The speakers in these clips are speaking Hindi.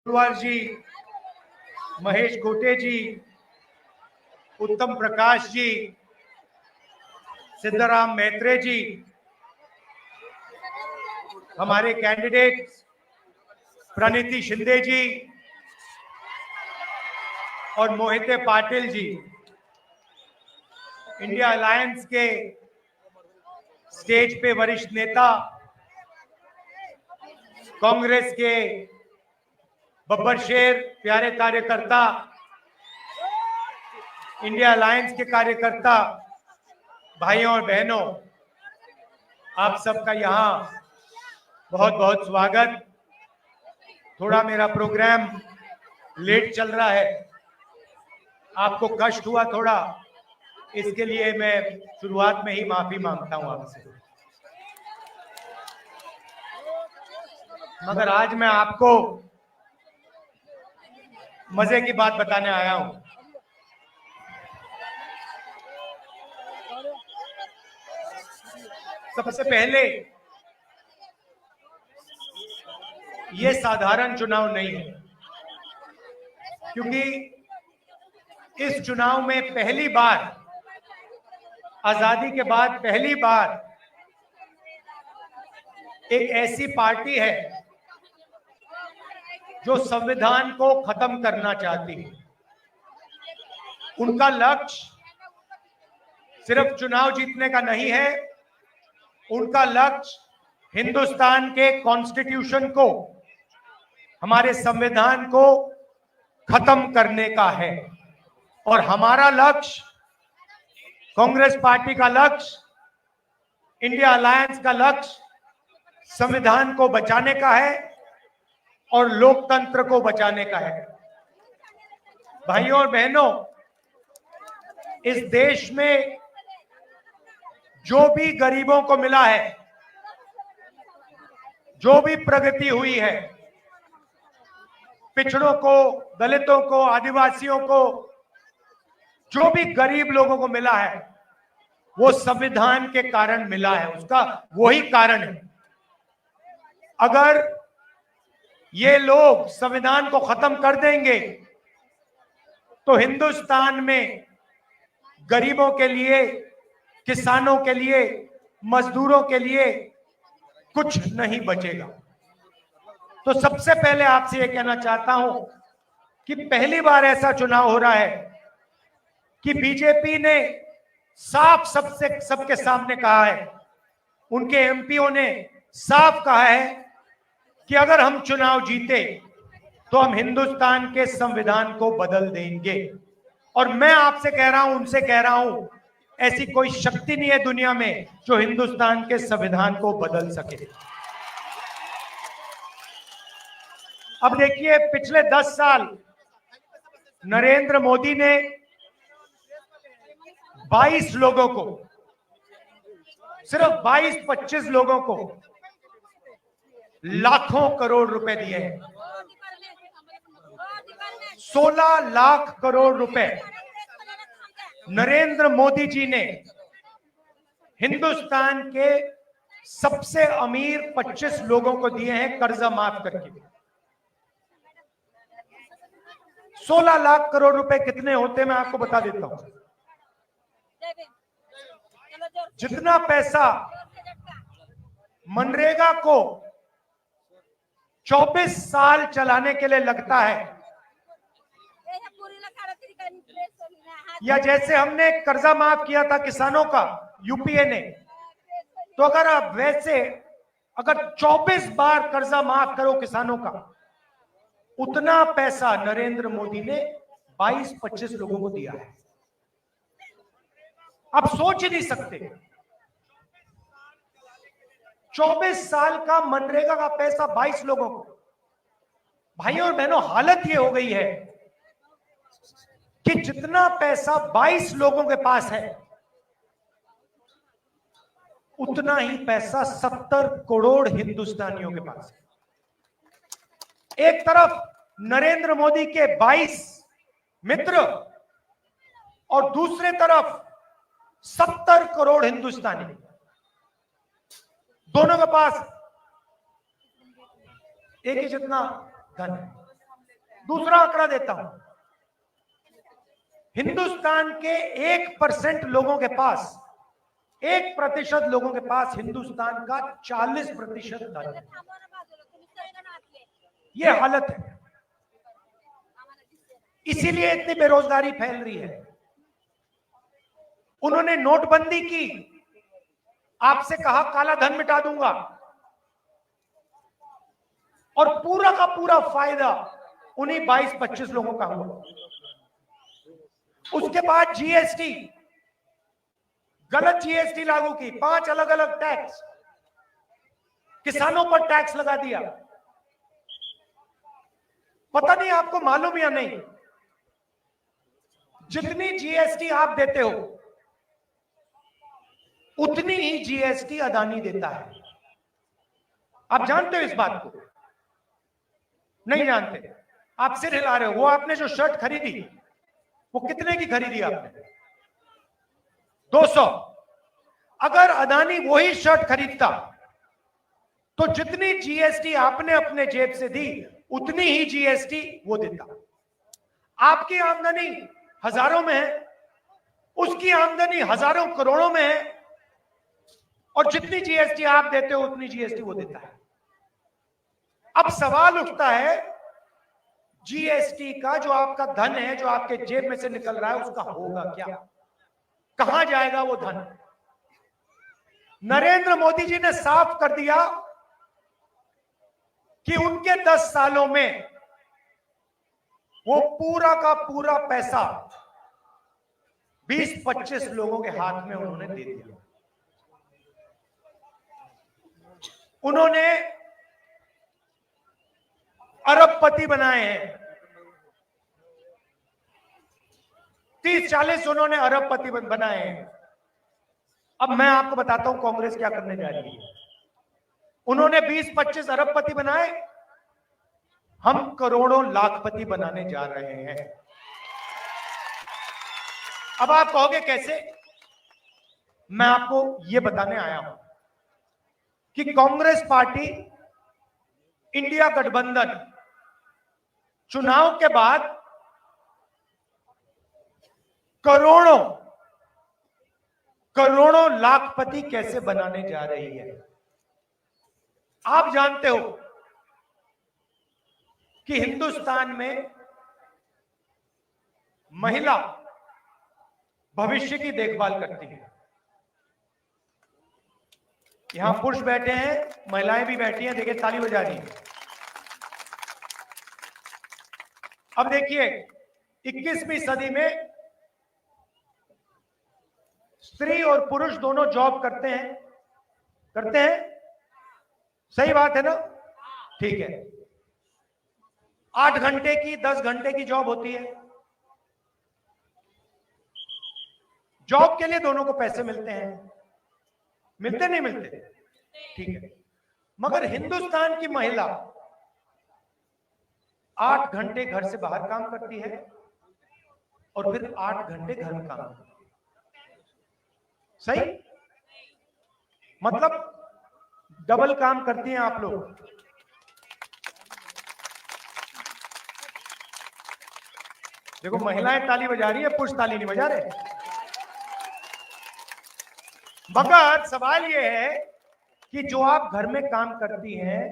तलवार जी, महेश गोटे जी, उत्तम प्रकाश जी, सिद्धाराम मैत्रे जी, हमारे कैंडिडेट प्रणीति शिंदे जी और मोहिते पाटिल जी, इंडिया अलायंस के स्टेज पे वरिष्ठ नेता, कांग्रेस के बब्बर शेर, प्यारे कार्यकर्ता, इंडिया अलायंस के कार्यकर्ता, भाइयों और बहनों, आप सबका यहाँ बहुत बहुत स्वागत। थोड़ा मेरा प्रोग्राम लेट चल रहा है, आपको कष्ट हुआ थोड़ा, इसके लिए मैं शुरुआत में ही माफी मांगता हूं आपसे। मगर आज मैं आपको मजे की बात बताने आया हूं। सबसे पहले, ये साधारण चुनाव नहीं है, क्योंकि इस चुनाव में पहली बार, आजादी के बाद पहली बार एक ऐसी पार्टी है जो संविधान को खत्म करना चाहती है। उनका लक्ष्य सिर्फ चुनाव जीतने का नहीं है, उनका लक्ष्य हिंदुस्तान के कॉन्स्टिट्यूशन को, हमारे संविधान को खत्म करने का है। और हमारा लक्ष्य, कांग्रेस पार्टी का लक्ष्य, इंडिया अलायंस का लक्ष्य संविधान को बचाने का है और लोकतंत्र को बचाने का है। भाइयों और बहनों, इस देश में जो भी गरीबों को मिला है, जो भी प्रगति हुई है, पिछड़ों को, दलितों को, आदिवासियों को, जो भी गरीब लोगों को मिला है, वो संविधान के कारण मिला है। उसका वही कारण है। अगर ये लोग संविधान को खत्म कर देंगे तो हिंदुस्तान में गरीबों के लिए, किसानों के लिए, मजदूरों के लिए कुछ नहीं बचेगा। तो सबसे पहले आपसे यह कहना चाहता हूं कि पहली बार ऐसा चुनाव हो रहा है कि बीजेपी ने साफ सबके सामने कहा है, उनके एमपीओ ने साफ कहा है कि अगर हम चुनाव जीते तो हम हिंदुस्तान के संविधान को बदल देंगे। और मैं आपसे कह रहा हूं, उनसे कह रहा हूं, ऐसी कोई शक्ति नहीं है दुनिया में जो हिंदुस्तान के संविधान को बदल सके। अब देखिए, पिछले 10 साल नरेंद्र मोदी ने 22 लोगों को, सिर्फ 22-25 लोगों को लाखों करोड़ रुपए दिए हैं। 16 लाख करोड़ रुपए नरेंद्र मोदी जी ने हिंदुस्तान के सबसे अमीर 25 लोगों को दिए हैं कर्जा माफ करके। 16 लाख करोड़ रुपए कितने होते, मैं आपको बता देता हूं। जितना पैसा मनरेगा को 24 साल चलाने के लिए लगता है, या जैसे हमने कर्जा माफ किया था किसानों का यूपीए ने, तो अगर आप वैसे अगर 24 बार कर्जा माफ करो किसानों का, उतना पैसा नरेंद्र मोदी ने 22-25 लोगों को दिया है। आप सोच ही नहीं सकते, 24 साल का मनरेगा का पैसा 22 लोगों को। भाइयों और बहनों, हालत ये हो गई है कि जितना पैसा 22 लोगों के पास है, उतना ही पैसा 70 करोड़ हिंदुस्तानियों के पास है। एक तरफ नरेंद्र मोदी के 22 मित्र और दूसरे तरफ 70 करोड़ हिंदुस्तानी, दोनों के पास एक ही जितना धन है। दूसरा आंकड़ा देता हूं, हिंदुस्तान के 1% लोगों के पास, 1% लोगों के पास हिंदुस्तान का 40% धन है। ये हालत है, इसीलिए इतनी बेरोजगारी फैल रही है। उन्होंने नोटबंदी की, आपसे कहा काला धन मिटा दूंगा, और पूरा का पूरा फायदा उन्हीं 22-25 लोगों का हुआ। उसके बाद जीएसटी, गलत जीएसटी लागू की, 5 अलग अलग टैक्स, किसानों पर टैक्स लगा दिया। पता नहीं आपको मालूम या नहीं, जितनी जीएसटी आप देते हो उतनी ही जीएसटी अदानी देता है। आप जानते हो इस बात को? नहीं जानते? आप सिर हिला रहे हो। वो आपने जो शर्ट खरीदी, वो कितने की खरीदी आपने? 200। अगर अदानी वही शर्ट खरीदता तो जितनी जीएसटी आपने अपने जेब से दी उतनी ही जीएसटी वो देता। आपकी आमदनी हजारों में है, उसकी आमदनी हजारों करोड़ों में है, और जितनी जीएसटी आप देते हो उतनी जीएसटी वो देता है। अब सवाल उठता है, जीएसटी का जो आपका धन है, जो आपके जेब में से निकल रहा है, उसका होगा क्या? कहां जाएगा वो धन? नरेंद्र मोदी जी ने साफ कर दिया कि उनके 10 सालों में वो पूरा का पूरा पैसा 20-25 लोगों के हाथ में उन्होंने दे दिया। उन्होंने अरबपति बनाए हैं, 30-40 उन्होंने अरबपति बनाए हैं। अब मैं आपको बताता हूं कांग्रेस क्या करने जा रही है। उन्होंने 20-25 अरबपति बनाए, हम करोड़ों लाखपति बनाने जा रहे हैं। अब आप कहोगे कैसे? मैं आपको यह बताने आया हूं कि कांग्रेस पार्टी, इंडिया गठबंधन चुनाव के बाद करोड़ों लाखपति कैसे बनाने जा रही है। आप जानते हो कि हिंदुस्तान में महिला भविष्य की देखभाल करती है। यहां पुरुष बैठे हैं, महिलाएं भी बैठी हैं, देखिए ताली बजा रही है। अब देखिए 21वीं सदी में स्त्री और पुरुष दोनों जॉब करते हैं, सही बात है ना? ठीक है, 8 घंटे की 10 घंटे की जॉब होती है। जॉब के लिए दोनों को पैसे मिलते हैं, मिलते नहीं मिलते? ठीक है, मगर हिंदुस्तान की महिला 8 घंटे घर से बाहर काम करती है और फिर 8 घंटे घर में काम करती है। सही? मतलब डबल काम करती हैं आप लोग। देखो महिलाएं ताली बजा रही है, पुरुष ताली नहीं बजा रहे। मगर सवाल यह है कि जो आप घर में काम करती हैं,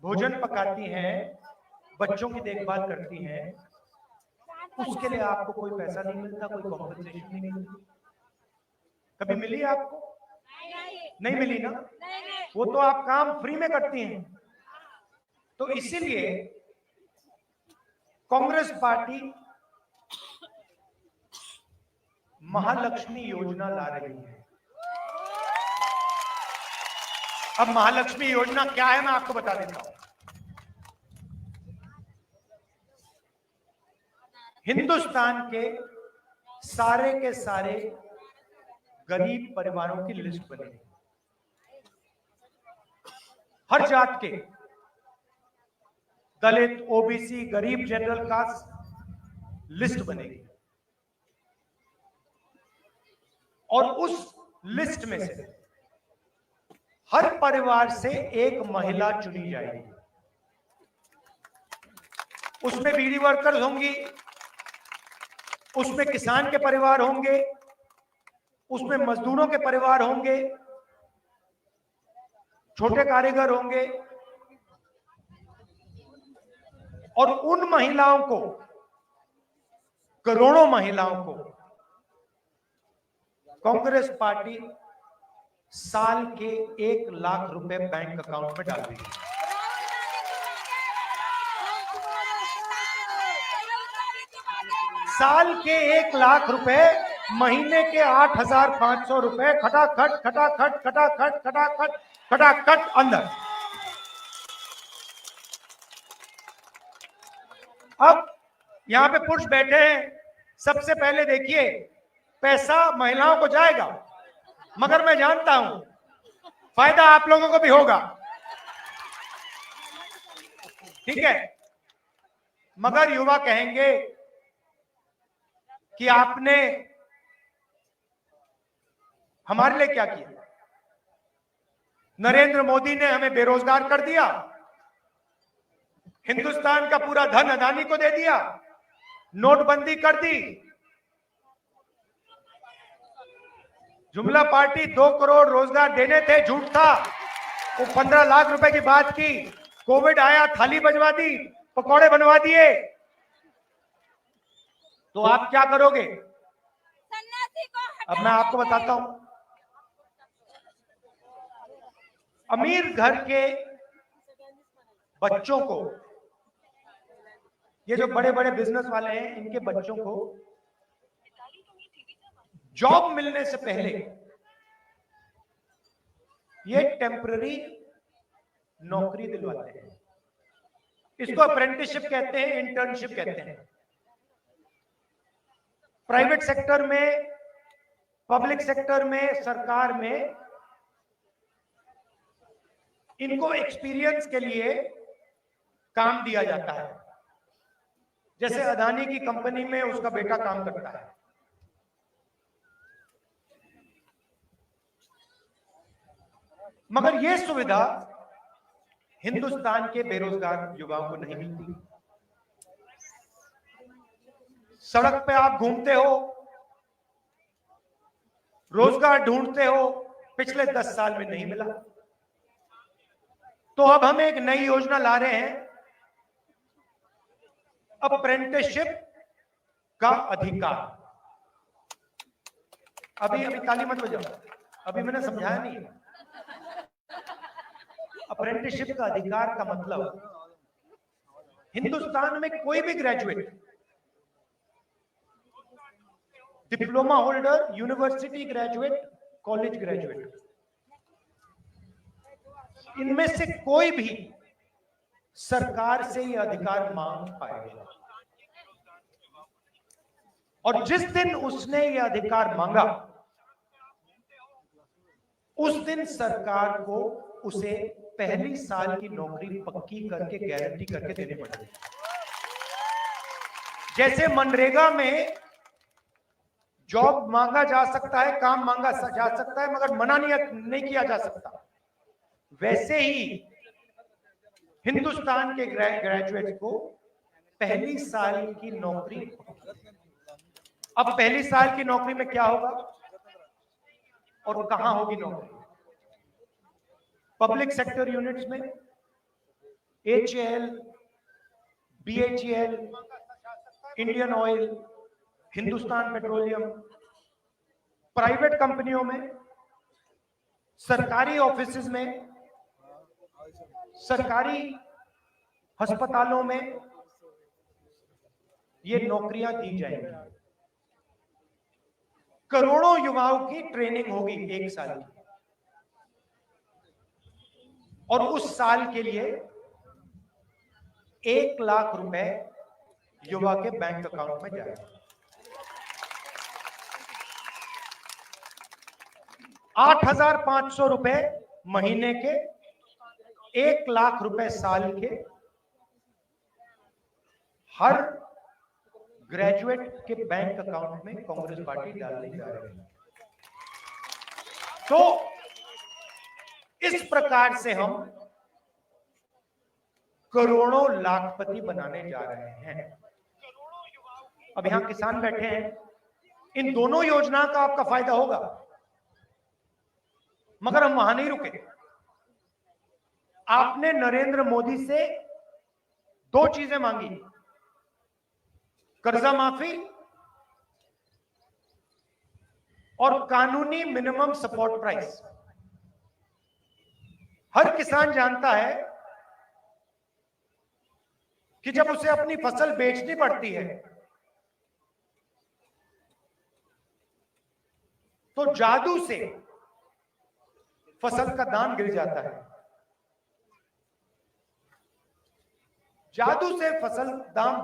भोजन पकाती हैं, बच्चों की देखभाल करती हैं, उसके लिए आपको कोई पैसा नहीं मिलता, कोई कॉम्पेंसेशन नहीं मिलती। कभी मिली आपको? नहीं मिली ना? वो तो आप काम फ्री में करती हैं। तो इसीलिए कांग्रेस पार्टी महालक्ष्मी योजना ला रही है। अब महालक्ष्मी योजना क्या है मैं आपको बता देता हूं। हिंदुस्तान के सारे गरीब परिवारों की लिस्ट बनेगी, हर जात के, दलित, ओबीसी, गरीब, जनरल कास्ट लिस्ट बनेगी, और उस लिस्ट में से हर परिवार से एक महिला चुनी जाएगी। उसमें बीडी वर्कर्स होंगी, उसमें किसान के परिवार होंगे, उसमें मजदूरों के परिवार होंगे, छोटे कारीगर होंगे, और उन महिलाओं को, करोड़ों महिलाओं को कांग्रेस पार्टी साल के 1 लाख रुपए बैंक अकाउंट में डाल देगी। साल के 1 लाख रुपए, महीने के 8,500 रुपए, खटाखट खटाखट खटाखट खटाखट खटाखट अंदर। अब यहां पे पुरुष बैठे हैं, सबसे पहले देखिए पैसा महिलाओं को जाएगा, मगर मैं जानता हूं फायदा आप लोगों को भी होगा, ठीक है। मगर युवा कहेंगे कि आपने हमारे लिए क्या किया? नरेंद्र मोदी ने हमें बेरोजगार कर दिया, हिंदुस्तान का पूरा धन अदानी को दे दिया, नोटबंदी कर दी, जुमला पार्टी 2 करोड़ रोजगार देने थे, झूठ था, वो 15 लाख रुपए की बात की, कोविड आया थाली बजवा दी, पकौड़े बनवा दिए, तो आप क्या करोगे? अब मैं आपको बताता हूं, अमीर घर के बच्चों को, ये जो बड़े बड़े बिजनेस वाले हैं, इनके बच्चों को जॉब मिलने से पहले ये टेम्पररी नौकरी दिलवाते हैं। इसको अप्रेंटिसशिप कहते हैं, इंटर्नशिप कहते हैं। प्राइवेट सेक्टर में, पब्लिक सेक्टर में, सरकार में इनको एक्सपीरियंस के लिए काम दिया जाता है। जैसे अदानी की कंपनी में उसका बेटा काम करता है। मगर यह सुविधा हिंदुस्तान के बेरोजगार युवाओं को नहीं मिलती। सड़क पे आप घूमते हो, रोजगार ढूंढते हो, पिछले 10 साल में नहीं मिला। तो अब हम एक नई योजना ला रहे हैं, अप्रेंटिसशिप का अधिकार। अभी ताली मत बजाओ, अभी मैंने समझाया नहीं। अप्रेंटिसशिप का अधिकार का मतलब, हिंदुस्तान में कोई भी graduate, diploma holder, university graduate, college graduate, इनमें से कोई भी सरकार से यह अधिकार मांग पाएगा। और जिस दिन उसने यह अधिकार मांगा, उस दिन सरकार को उसे पहली साल की नौकरी पक्की करके, गारंटी करके देनी पड़ेगी। जैसे मनरेगा में जॉब मांगा जा सकता है, काम मांगा जा सकता है, मगर मना नहीं किया जा सकता, वैसे ही हिंदुस्तान के ग्रेजुएट को पहली साल की नौकरी। अब पहली साल की नौकरी में क्या होगा और कहां होगी नौकरी? पब्लिक सेक्टर यूनिट्स में, HAL, BHEL, Indian oil, Hindustan petroleum, private कंपनियों में, सरकारी ऑफिसेज में, सरकारी अस्पतालों में ये नौकरियां दी जाएंगी। करोड़ों युवाओं की ट्रेनिंग होगी 1 साल की, और उस साल के लिए 1 लाख रुपए युवा के बैंक अकाउंट में जाएगा। 8,500 रुपए महीने के, 1 लाख रुपए साल के, हर ग्रेजुएट के बैंक अकाउंट में कांग्रेस पार्टी डालने जा रही है। तो इस प्रकार से हम करोड़ों लाखपति बनाने जा रहे हैं। अब यहां किसान बैठे हैं, इन दोनों योजना का आपका फायदा होगा, मगर हम वहां नहीं रुके। आपने नरेंद्र मोदी से 2 चीजें मांगी, कर्जा माफी और कानूनी मिनिमम सपोर्ट प्राइस। हर किसान जानता है कि जब उसे अपनी फसल बेचनी पड़ती है तो जादू से फसल का दाम गिर जाता है, जादू से फसल दाम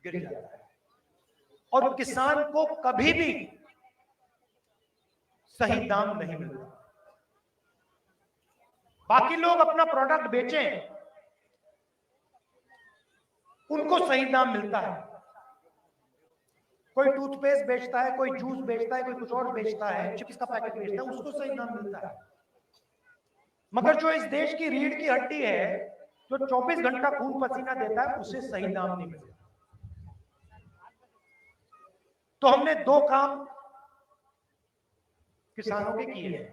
गिर जाता है और किसान को कभी भी सही दाम नहीं मिलता। बाकी लोग अपना प्रोडक्ट बेचें, उनको सही दाम मिलता है। कोई टूथपेस्ट बेचता है, कोई जूस बेचता है, कोई कुछ और बेचता है, चिप्स का पैकेट बेचता है, उसको सही दाम मिलता है। मगर जो इस देश की रीढ़ की हड्डी है, जो 24 घंटा खून पसीना देता है, उसे सही दाम नहीं मिलता। तो हमने 2 काम किसानों के किए हैं,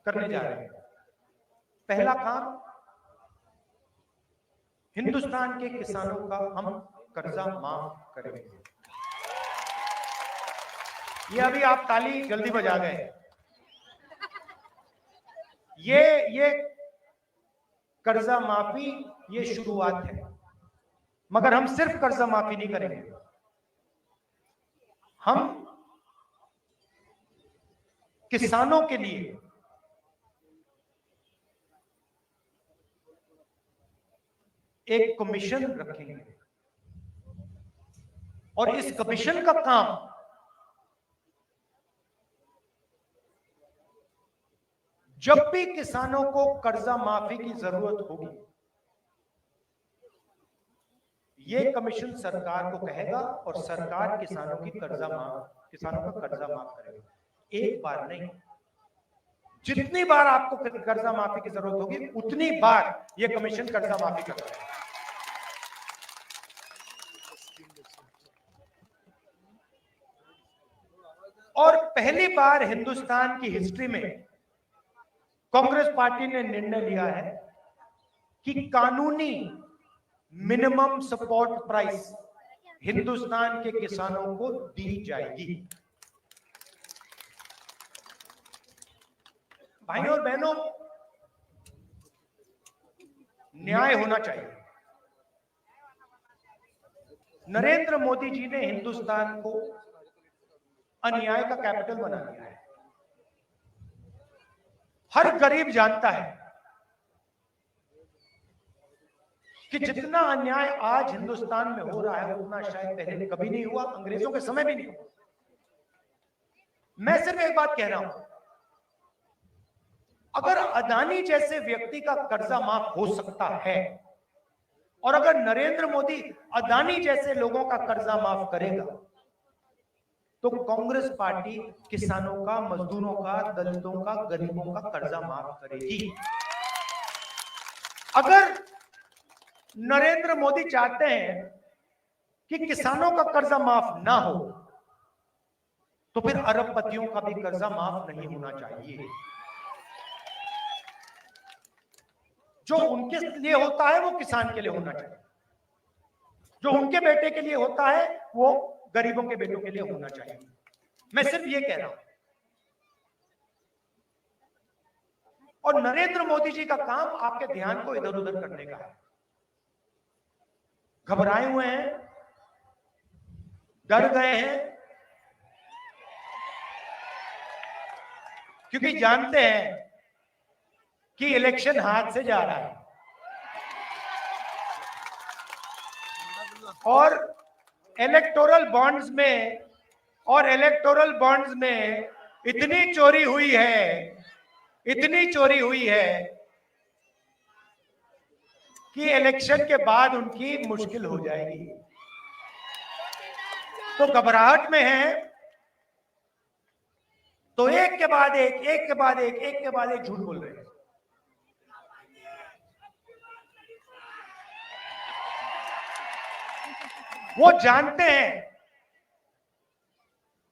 करने जा रहे हैं। पहला काम, हिंदुस्तान के किसानों का हम कर्जा माफ करेंगे। ये अभी आप ताली जल्दी बजा गए, ये कर्जा माफी ये शुरुआत है, मगर हम सिर्फ कर्जा माफी नहीं करेंगे, हम किसानों के लिए एक कमीशन रखेंगे और इस कमीशन का काम जब भी किसानों को कर्जा माफी की जरूरत होगी, ये कमीशन सरकार को कहेगा और सरकार किसानों का कर्जा माफ करेगा। एक बार नहीं, जितनी बार आपको कर्जा माफी की जरूरत होगी उतनी बार ये कमीशन कर्जा माफी करेगा। और पहली बार हिंदुस्तान की हिस्ट्री में कांग्रेस पार्टी ने निर्णय लिया है कि कानूनी मिनिमम सपोर्ट प्राइस हिंदुस्तान के किसानों को दी जाएगी। भाइयों और बहनों, न्याय होना चाहिए। नरेंद्र मोदी जी ने हिंदुस्तान को अन्याय का कैपिटल बना दिया है। हर गरीब जानता है कि जितना अन्याय आज हिंदुस्तान में हो रहा है उतना शायद पहले कभी नहीं हुआ, अंग्रेजों के समय भी नहीं हुआ। मैं सिर्फ एक बात कह रहा हूं, अगर अदानी जैसे व्यक्ति का कर्जा माफ हो सकता है और अगर नरेंद्र मोदी अदानी जैसे लोगों का कर्जा माफ करेगा तो कांग्रेस पार्टी किसानों का, मजदूरों का, दलितों का, गरीबों का कर्जा माफ करेगी। अगर नरेंद्र मोदी चाहते हैं कि किसानों का कर्जा माफ ना हो तो फिर अरबपतियों का भी कर्जा माफ नहीं होना चाहिए। जो उनके लिए होता है वो किसान के लिए होना चाहिए, जो उनके बेटे के लिए होता है वो गरीबों के बेटों के लिए होना चाहिए। मैं सिर्फ ये कह रहा हूं। और नरेंद्र मोदी जी का काम आपके ध्यान को इधर उधर करने का है। घबराए हुए हैं, डर गए हैं, क्योंकि जानते हैं कि इलेक्शन हाथ से जा रहा है और इलेक्टोरल बॉन्ड्स में इतनी चोरी हुई है कि इलेक्शन के बाद उनकी मुश्किल हो जाएगी। तो घबराहट में है, तो एक के बाद एक झूठ बोल रहे हैं। वो जानते हैं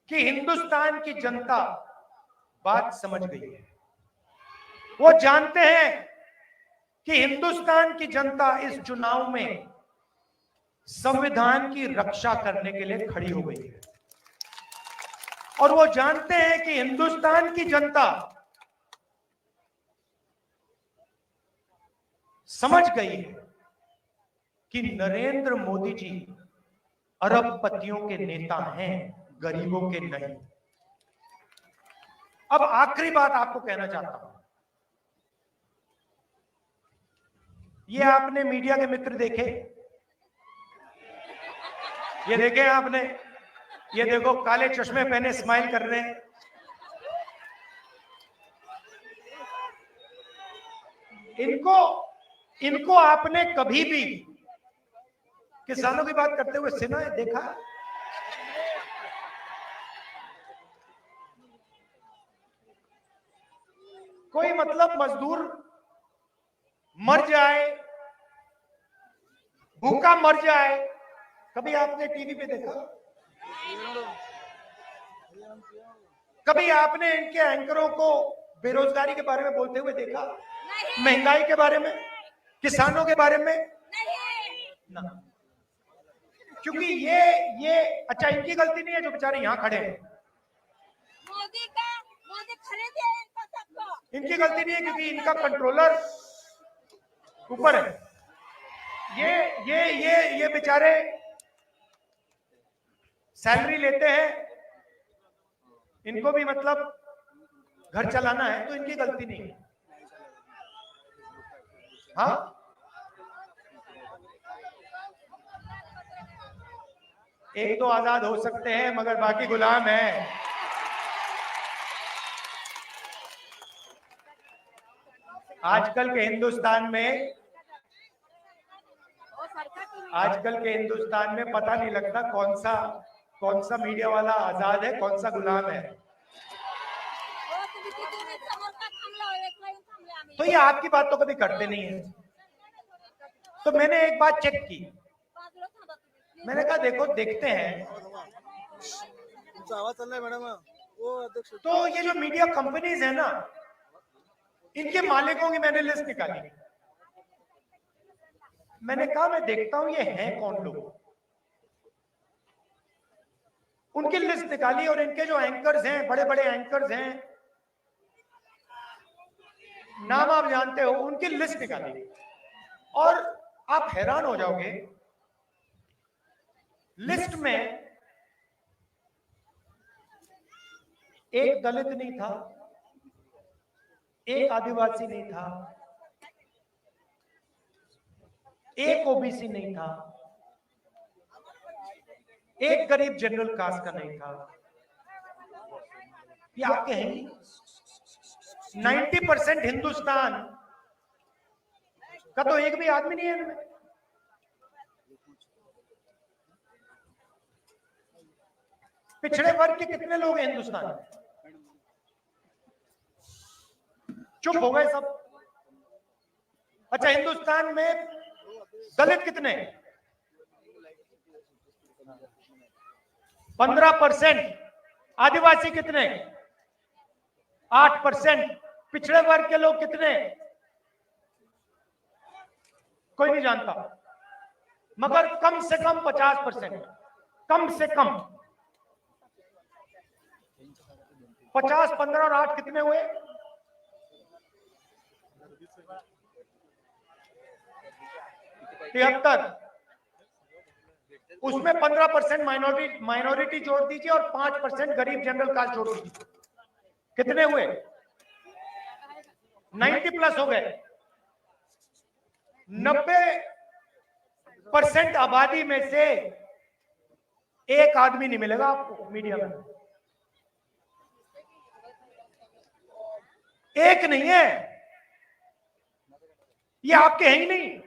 कि हिंदुस्तान की जनता बात समझ गई है। वो जानते हैं कि हिंदुस्तान की जनता इस चुनाव में संविधान की रक्षा करने के लिए खड़ी हो गई है। और वो जानते हैं कि हिंदुस्तान की जनता समझ गई है कि नरेंद्र मोदी जी अरबपतियों के नेता हैं, गरीबों के नहीं। अब आखिरी बात आपको कहना चाहता हूं, ये आपने मीडिया के मित्र देखे, ये देखे आपने, ये देखो काले चश्मे पहने स्माइल कर रहे हैं। इनको आपने कभी भी किसानों की बात करते हुए सुना है, देखा? कोई मतलब मजदूर मर जाए, भूखा मर जाए, कभी आपने टीवी पे देखा? कभी आपने इनके एंकरों को बेरोजगारी के बारे में बोलते हुए देखा? महंगाई के बारे में, किसानों के बारे में? ना। क्योंकि ये अच्छा, इनकी गलती नहीं है जो बेचारे यहां खड़े हैं। मोदी खरीदे इनको सबको। इनकी गलती नहीं है क्योंकि इनका कंट्रोलर ऊपर है। ये बेचारे सैलरी लेते हैं, इनको भी मतलब घर चलाना है, तो इनकी गलती नहीं है। हाँ, एक तो आजाद हो सकते हैं मगर बाकी गुलाम हैं। आजकल के हिंदुस्तान में पता नहीं लगता कौन सा मीडिया वाला आजाद है, कौन सा गुलाम है। तो ये आपकी बात तो कभी करते नहीं है। तो मैंने एक बात चेक की, मैंने कहा देखो देखते हैं। तो ये जो मीडिया कंपनीज है ना, इनके मालिकों की मैंने लिस्ट निकाली। मैंने कहा मैं देखता हूं ये हैं कौन लोग। उनकी लिस्ट निकाली और इनके जो एंकर्स हैं, बड़े बड़े एंकर्स हैं, नाम आप जानते हो, उनकी लिस्ट निकाली और आप हैरान हो जाओगे। लिस्ट में एक दलित नहीं था, एक आदिवासी नहीं था, एक ओबीसी नहीं था, एक गरीब जनरल कास्ट का नहीं था। ये आपके हैं 90% हिंदुस्तान का तो एक भी आदमी नहीं है इनमें। पिछड़े वर्ग के कितने लोग हैं हिंदुस्तान में? चुप हो गए सब। अच्छा, हिंदुस्तान में दलित कितने? 15%। आदिवासी कितने? 8%। पिछड़े वर्ग के लोग कितने? कोई नहीं जानता, मगर कम से कम 50%, कम से कम 50, 15 और 8 कितने हुए? 73। उसमें 15% माइनॉरिटी जोड़ दीजिए और 5% गरीब जनरल कास्ट जोड़ दीजिए, कितने हुए? 90 प्लस हो गए। 90% आबादी में से एक आदमी नहीं मिलेगा आपको मीडिया में। एक नहीं है, ये आपके हैं ही नहीं।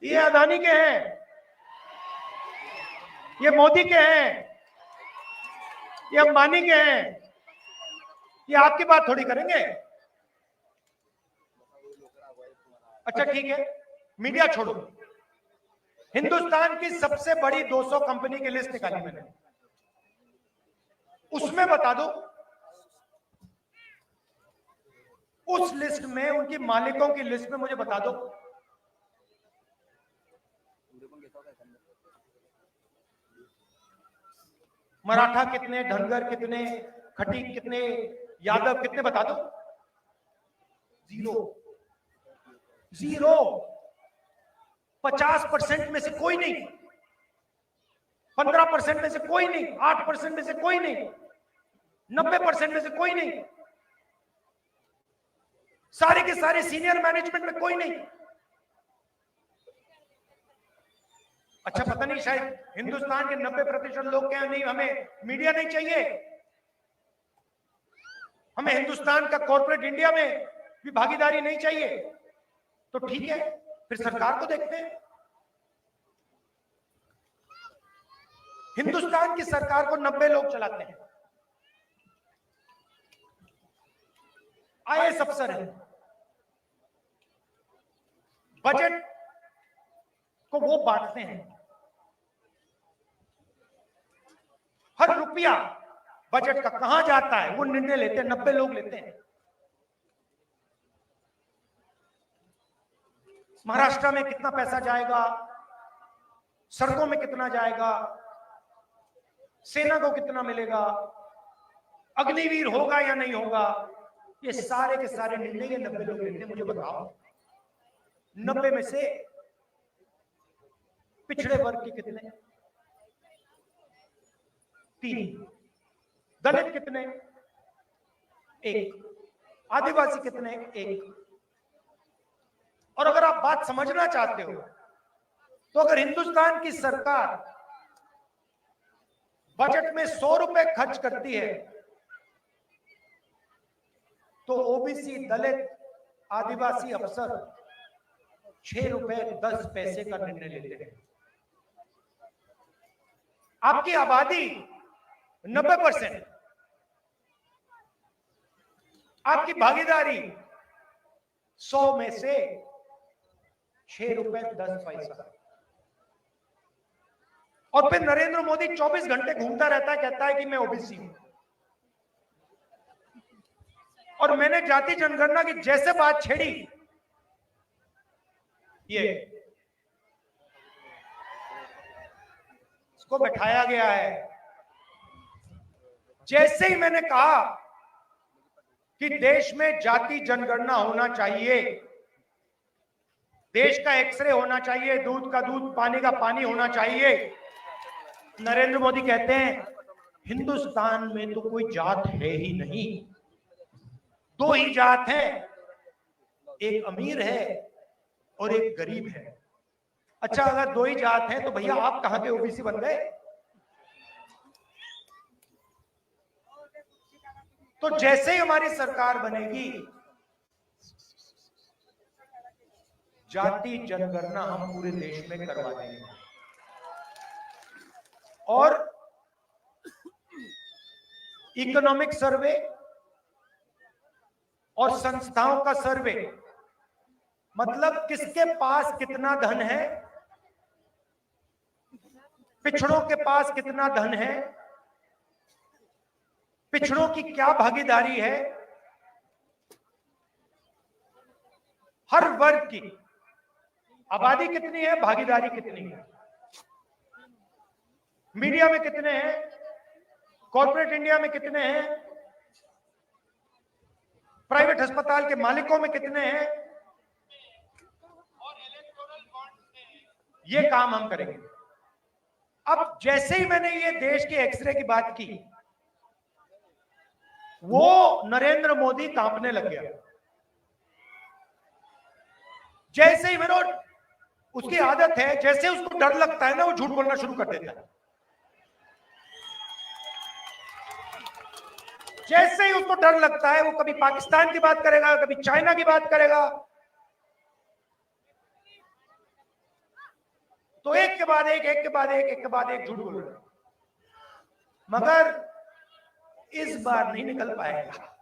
ये अदानी के हैं, ये मोदी के हैं, ये अंबानी के हैं। ये आपकी बात थोड़ी करेंगे। अच्छा ठीक है, मीडिया छोड़ो, हिंदुस्तान की सबसे बड़ी 200 कंपनी की लिस्ट निकाली मैंने, उसमें बता दो, उस लिस्ट में उनकी मालिकों की लिस्ट में मुझे बता दो मराठा कितने, धनगर कितने, खटीक कितने, यादव कितने, बता दो। Zero, zero. 50% में से कोई नहीं, 15% में से कोई नहीं, 8% में से कोई नहीं, 90% में से कोई नहीं, सारे के सारे सीनियर मैनेजमेंट में कोई नहीं। अच्छा पता नहीं, शायद हिंदुस्तान के 90% लोग क्या नहीं, हमें मीडिया नहीं चाहिए, हमें हिंदुस्तान का कॉर्पोरेट इंडिया में भी भागीदारी नहीं चाहिए, तो ठीक है, फिर सरकार को देखते हैं। हिंदुस्तान की सरकार को 90 लोग चलाते हैं, आईएएस अफसर है, बजट को वो बांटते हैं, हर रुपया बजट का कहां जाता है वो निर्णय लेते हैं, 90 लोग लेते हैं। महाराष्ट्र में कितना पैसा जाएगा, सड़कों में कितना जाएगा, सेना को कितना मिलेगा, अग्निवीर होगा या नहीं होगा, ये सारे के सारे निर्णय ये 90 लोग लेते हैं। मुझे बताओ 90 में से पिछड़े वर्ग के कितने, 3, दलित कितने, 1, आदिवासी कितने, 1। और अगर आप बात समझना चाहते हो तो अगर हिंदुस्तान की सरकार बजट में 100 रुपए खर्च करती है तो ओबीसी, दलित, आदिवासी अफसर 6 रुपए 10 पैसे का निर्णय लेते हैं। आपकी आबादी 90%, आपकी भागीदारी 100 में से 6 रुपए 10 पैसा। और फिर नरेंद्र मोदी 24 घंटे घूमता रहता है, कहता है कि मैं ओबीसी हूं। और मैंने जाति जनगणना की जैसे बात छेड़ी, ये इसको बैठाया गया है। जैसे ही मैंने कहा कि देश में जाति जनगणना होना चाहिए, देश का एक्सरे होना चाहिए, दूध का दूध, पानी का पानी होना चाहिए, नरेंद्र मोदी कहते हैं हिंदुस्तान में तो कोई जात है ही नहीं, 2 ही जात है, एक अमीर है और एक गरीब है। अच्छा अगर 2 ही जात है तो भैया आप कहां के ओबीसी बन गए? तो जैसे ही हमारी सरकार बनेगी, जाति जनगणना हम पूरे देश में करवा देंगे और इकोनॉमिक सर्वे और संस्थाओं का सर्वे, मतलब किसके पास कितना धन है, पिछड़ों के पास कितना धन है, पिछड़ों की क्या भागीदारी है, हर वर्ग की आबादी कितनी है, भागीदारी कितनी है, मीडिया में कितने हैं, कॉर्पोरेट इंडिया में कितने हैं, प्राइवेट अस्पताल के मालिकों में कितने हैं, ये काम हम करेंगे। अब जैसे ही मैंने ये देश के एक्सरे की बात की, वो नरेंद्र मोदी कांपने लग गया। जैसे ही मेरा, उसकी आदत है, जैसे उसको डर लगता है ना, वो झूठ बोलना शुरू कर देता है। जैसे ही उसको डर लगता है वो कभी पाकिस्तान की बात करेगा, कभी चाइना की बात करेगा, तो एक के बाद एक, एक के बाद एक, एक के बाद एक झूठ बोल रहा है। मगर इस बार नहीं निकल पाएगा।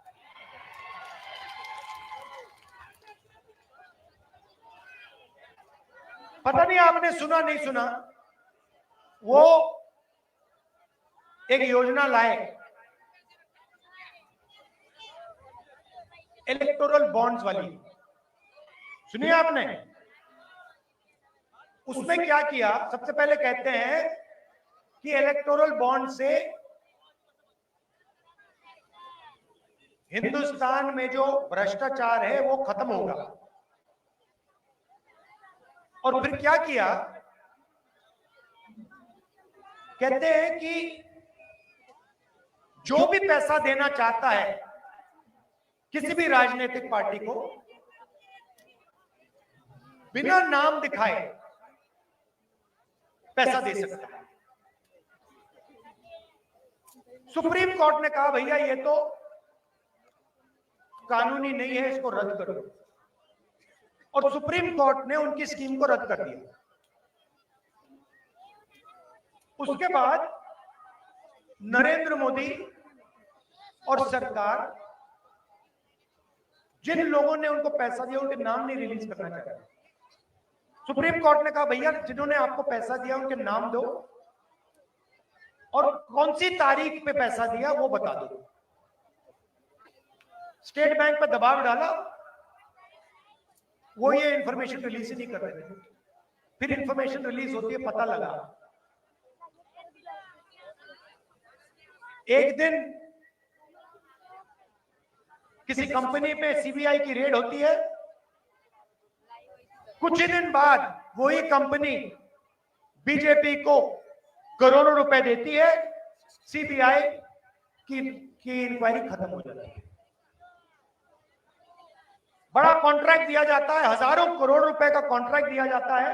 पता नहीं आपने सुना नहीं सुना, वो एक योजना लाए इलेक्टोरल बॉन्ड्स वाली, सुनिए आपने। उसमें क्या किया, सबसे पहले कहते हैं कि इलेक्टोरल बॉन्ड से हिंदुस्तान में जो भ्रष्टाचार है वो खत्म होगा। और फिर क्या किया, कहते हैं कि जो भी पैसा देना चाहता है किसी भी राजनीतिक पार्टी को, बिना नाम दिखाए पैसा दे सकता है। सुप्रीम कोर्ट ने कहा भैया ये तो कानूनी नहीं है, इसको रद्द करो। और सुप्रीम कोर्ट ने उनकी स्कीम को रद्द कर दिया। उसके बाद नरेंद्र मोदी और सरकार जिन लोगों ने उनको पैसा दिया उनके नाम नहीं रिलीज करना चाहते। सुप्रीम कोर्ट ने कहा भैया जिन्होंने आपको पैसा दिया उनके नाम दो और कौन सी तारीख पे पैसा दिया वो बता दो। स्टेट बैंक पर दबाव डाला, वो ये इंफॉर्मेशन रिलीज ही नहीं कर रहे थे। फिर इंफॉर्मेशन रिलीज होती है, पता लगा एक दिन किसी कंपनी पे सीबीआई की रेड होती है, कुछ ही दिन बाद वही कंपनी बीजेपी को करोड़ों रुपए देती है, सीबीआई की इंक्वायरी खत्म हो जाती है। बड़ा कॉन्ट्रैक्ट दिया जाता है, हजारों करोड़ रुपए का कॉन्ट्रैक्ट दिया जाता है,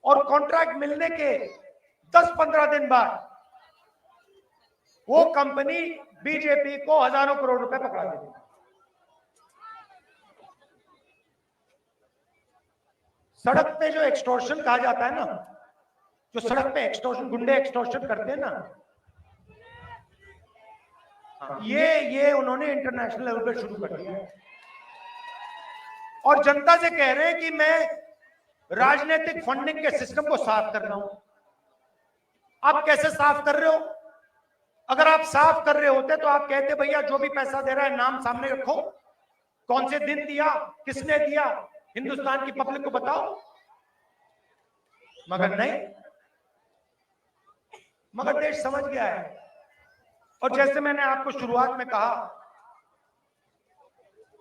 और कॉन्ट्रैक्ट मिलने के 10-15 दिन बाद वो कंपनी बीजेपी को हजारों करोड़ रुपए पकड़ा देती है। सड़क पे जो एक्सटॉर्शन कहा जाता है ना, जो सड़क पे एक्सटॉर्शन, गुंडे एक्सटॉर्शन करते हैं ना, ये उन्होंने इंटरनेशनल लेवल पे शुरू कर दिया है। और जनता से कह रहे हैं कि मैं राजनीतिक फंडिंग के सिस्टम को साफ कर रहा हूं। आप कैसे साफ कर रहे हो? अगर आप साफ कर रहे होते तो आप कहते भैया जो भी पैसा दे रहा है नाम सामने रखो, कौन से दिन दिया, किसने दिया, हिंदुस्तान की पब्लिक को बताओ। मगर नहीं, मगर देश समझ गया है। और जैसे मैंने आपको शुरुआत में कहा,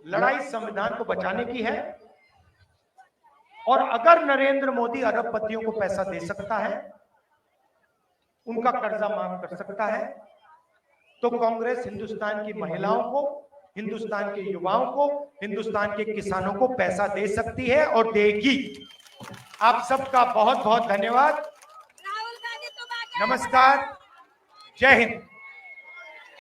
लड़ाई संविधान को बचाने की है। और अगर नरेंद्र मोदी अरबपतियों को पैसा दे सकता है, उनका कर्जा माफ कर सकता है, तो कांग्रेस हिंदुस्तान की महिलाओं को, हिंदुस्तान के युवाओं को, हिंदुस्तान के किसानों को पैसा दे सकती है और देगी। आप सबका बहुत बहुत धन्यवाद। नमस्कार, जय हिंद।